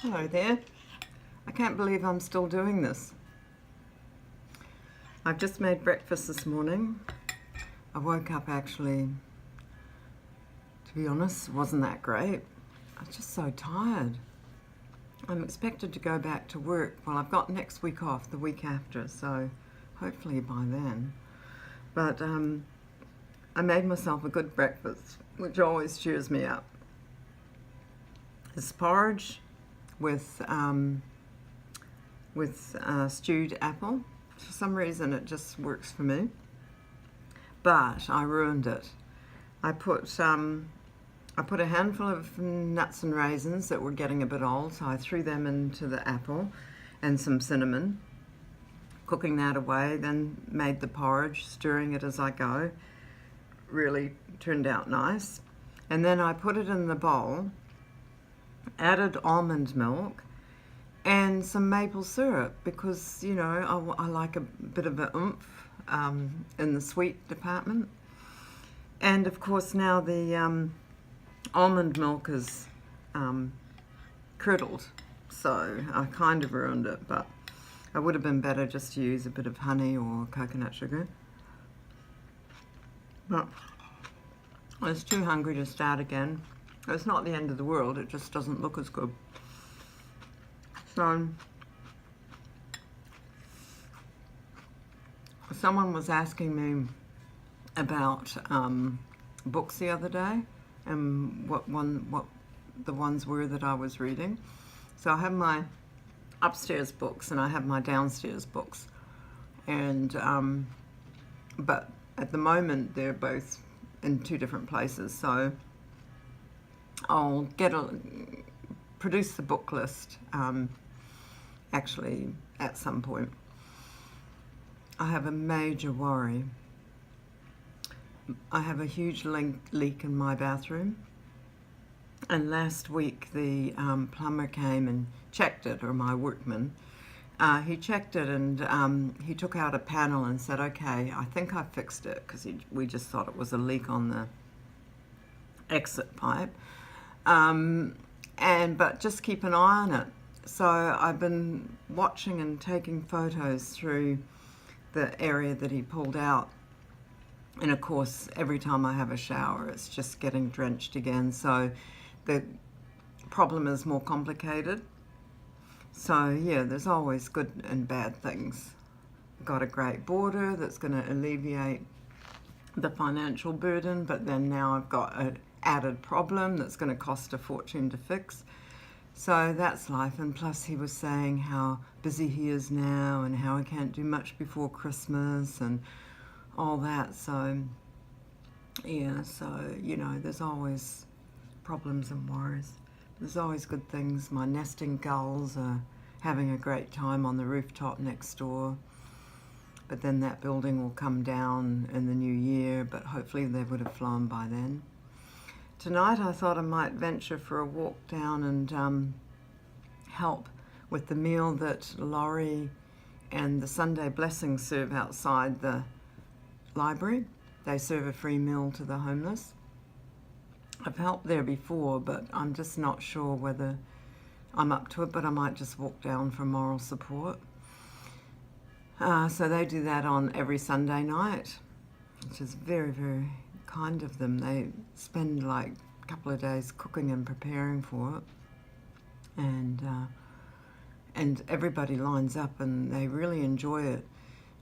Hello there. I can't believe I'm still doing this. I've just made breakfast this morning. I woke up actually, to be honest, wasn't that great. I was just so tired. I'm expected to go back to work. Well, I've got next week off, the week after, so hopefully by then. But I made myself a good breakfast, which always cheers me up. It's porridge with stewed apple. For some reason it just works for me, but I ruined it. I put a handful of nuts and raisins that were getting a bit old, so I threw them into the apple and some cinnamon, cooking that away, then made the porridge, stirring it as I go. Really turned out nice. And then I put it in the bowl, added almond milk and some maple syrup because, you know, I like a bit of a oomph in the sweet department. And of course now the almond milk is curdled, so I kind of ruined it, but it would have been better just to use a bit of honey or coconut sugar. But I was too hungry to start again. It's not the end of the world, it just doesn't look as good. So, someone was asking me about books the other day and what the ones were that I was reading. So I have my upstairs books and I have my downstairs books, and but at the moment they're both in two different places. So I'll produce the book list actually at some point. I have a major worry. I have a huge leak in my bathroom, and last week the plumber came and checked it, or my workman. He checked it and he took out a panel and said, okay, I think I fixed it, because we just thought it was a leak on the exit pipe. But just keep an eye on it. So I've been watching and taking photos through the area that he pulled out. And of course, every time I have a shower, it's just getting drenched again. So the problem is more complicated. So yeah, there's always good and bad things. I've got a great boarder that's going to alleviate the financial burden, but then now I've got an added problem that's going to cost a fortune to fix. So that's life. And plus he was saying how busy he is now and how he can't do much before Christmas and all that. So yeah, so you know, there's always problems and worries. There's always good things. My nesting gulls are having a great time on the rooftop next door, but then that building will come down in the new year, but hopefully they would have flown by then. Tonight I thought I might venture for a walk down and help with the meal that Laurie and the Sunday Blessings serve outside the library. They serve a free meal to the homeless. I've helped there before, but I'm just not sure whether I'm up to it, but I might just walk down for moral support. So they do that on every Sunday night, which is very, very kind of them. They spend like a couple of days cooking and preparing for it, and everybody lines up and they really enjoy it.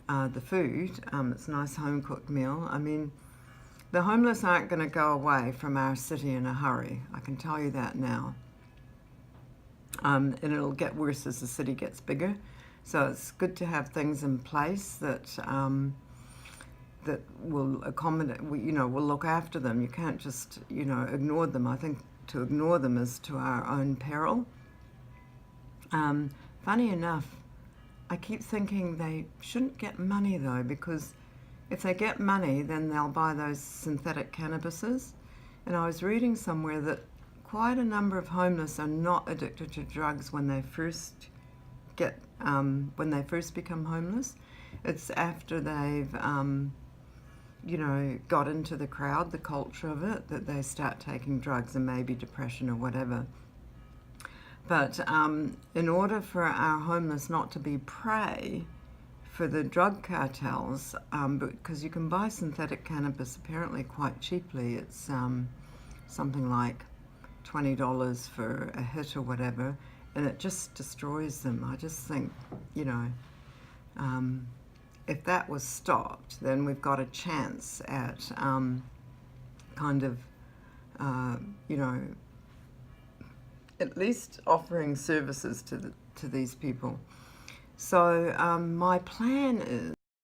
The food, it's a nice home-cooked meal. I mean, the homeless aren't going to go away from our city in a hurry. I can tell you that now. And it'll get worse as the city gets bigger. So it's good to have things in place that that will accommodate, you know, will look after them. You can't just, you know, ignore them. I think to ignore them is to our own peril. Funny enough, I keep thinking they shouldn't get money though, because if they get money, then they'll buy those synthetic cannabises. And I was reading somewhere that quite a number of homeless are not addicted to drugs when they first become homeless. It's after they've, you know, got into the crowd, the culture of it, that they start taking drugs, and maybe depression or whatever. But in order for our homeless not to be prey for the drug cartels, because you can buy synthetic cannabis apparently quite cheaply. It's something like $20 for a hit or whatever, and it just destroys them. I just think, you know, if that was stopped, then we've got a chance at kind of, you know, at least offering services to these people. So my plan is